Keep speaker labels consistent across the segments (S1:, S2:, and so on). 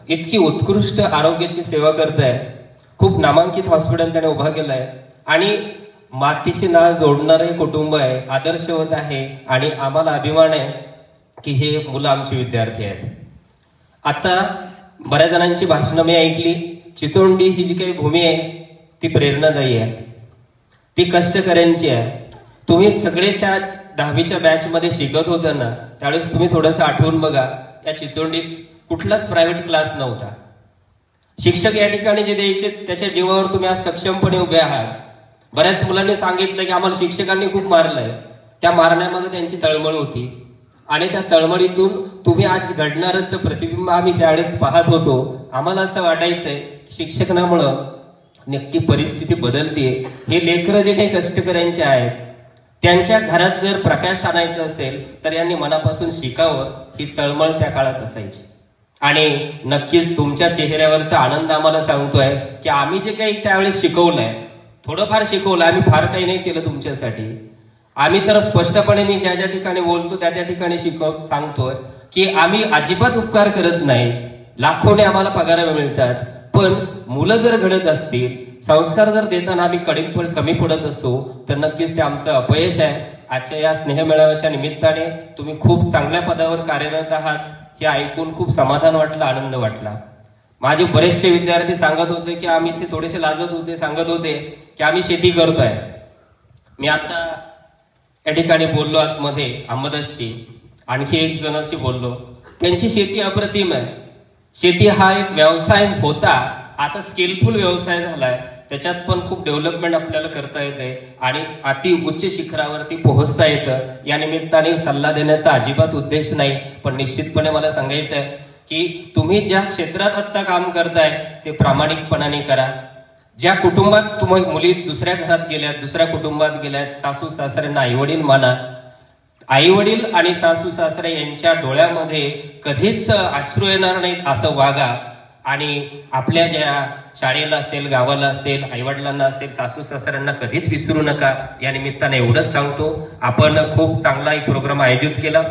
S1: इतकी उत्कृष्ट आरोग्याची सेवा करताय. खूप नामांकित हॉस्पिटल त्याने उभा केलंय आणि मातीशी नाळ जोडणारे कुटुंब आहे, आदर्शवत आहे आणि आम्हाला अभिमान आहे की हे मुलं आमचे विद्यार्थी आहेत. आता बऱ्याच जणांची भाषणं मी ऐकली. चिचोंडी ही जी काही भूमी आहे ती प्रेरणादायी आहे, ती कष्टकऱ्यांची आहे. तुम्ही सगळे त्या 10वीच्या बॅच मध्ये शिकत होता ना, त्यावेळेस तुम्ही थोडंसं आठवून बघा, या चिचोंडीत कुठलाच प्रायव्हेट क्लास नव्हता. शिक्षक या ठिकाणी जे द्यायचे त्याच्या जीवावर तुम्ही आज सक्षमपणे उभे आहात. बऱ्याच मुलांनी सांगितलं की आम्हाला शिक्षकांनी खूप मारलंय. त्या मारण्यामध्ये त्यांची तळमळ होती आणि त्या तळमळीतून तुम्ही आज घडणारच प्रतिबिंब आम्ही त्यावेळेस पाहत होतो. आम्हाला असं वाटायचंय शिक्षकांमुळं नक्की परिस्थिती बदलते. हे लेकरं जे काही कष्टकऱ्यांचे आहेत त्यांच्या घरात जर प्रकाश आणायचा असेल तर यांनी मनापासून शिकावं, ही तळमळ त्या काळात असायची. आणि नक्कीच तुमच्या चेहऱ्यावरचा आनंद आम्हाला सांगतोय की आम्ही जे काही त्यावेळेस शिकवलंय, थोडंफार शिकवलं, आम्ही फार काही नाही केलं तुमच्यासाठी. आम्ही तर स्पष्टपणे मी ज्या ज्या ठिकाणी बोलतो त्या त्या ठिकाणी सांगतोय की आम्ही अजिबात उपकार करत नाही. लाखोने आम्हाला पगार मिळतात, पण मुलं जर घडत असतील, संस्कार जर देताना आम्ही कमी पडत असो तर नक्कीच ते आमचं अपयश आहे. आजच्या या स्नेहमेळाव्याच्या निमित्ताने तुम्ही खूप चांगल्या पदावर कार्यरत आहात हे ऐकून खूप समाधान वाटलं, आनंद वाटला. माझे बरेचसे विद्यार्थी सांगत होते की आम्ही ते थोडेसे लाजत होते, सांगत होते की आम्ही शेती करतोय. मी आता या ठिकाणी बोललो आतमध्ये अहमदासशी, आणखी एक जणांशी बोललो. त्यांची शेती अप्रतिम आहे. शेती हा एक व्यवसाय होता, आता स्किलफुल व्यवसाय झालाय. त्याच्यात पण खूप डेव्हलपमेंट आपल्याला करता येते आणि अति उच्च शिखरावरती पोहोचता येतं. या निमित्ताने सल्ला देण्याचा अजिबात उद्देश नाही, पण निश्चितपणे मला सांगायचं आहे की तुम्ही ज्या क्षेत्रात आता काम करताय ते प्रामाणिकपणाने करा. ज्या कुटुंबात तुम्ही मुली दुसऱ्या घरात गेल्यात, दुसऱ्या कुटुंबात गेल्यात, सासू सासऱ्यांना आईवडील माना. आईवडील आणि सासू सासरे यांच्या डोळ्यामध्ये कधीच अश्रू येणार नाहीत असं वागा. आणि आपल्या ज्या शाळेला असेल, गावाला असेल, आईवडिलांना असेल, सासू सासऱ्यांना कधीच विसरू नका. या निमित्ताने एवढंच सांगतो. आपण खूप चांगला एक प्रोग्राम आयोजित केला,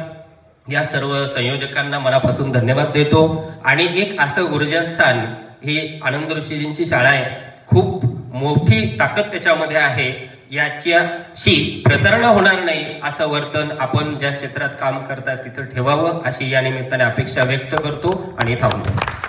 S1: या सर्व संयोजकांना मनापासून धन्यवाद देतो. आणि एक असं ऊर्जास्थान ही आनंद ऋषीजींची शाळा आहे, खूप मोठी ताकद त्याच्यामध्ये आहे. याच्याशी प्रतारणा होणार नाही असं वर्तन आपण ज्या क्षेत्रात काम करतात तिथं ठेवावं, अशी या निमित्ताने अपेक्षा व्यक्त करतो आणि थांबतो.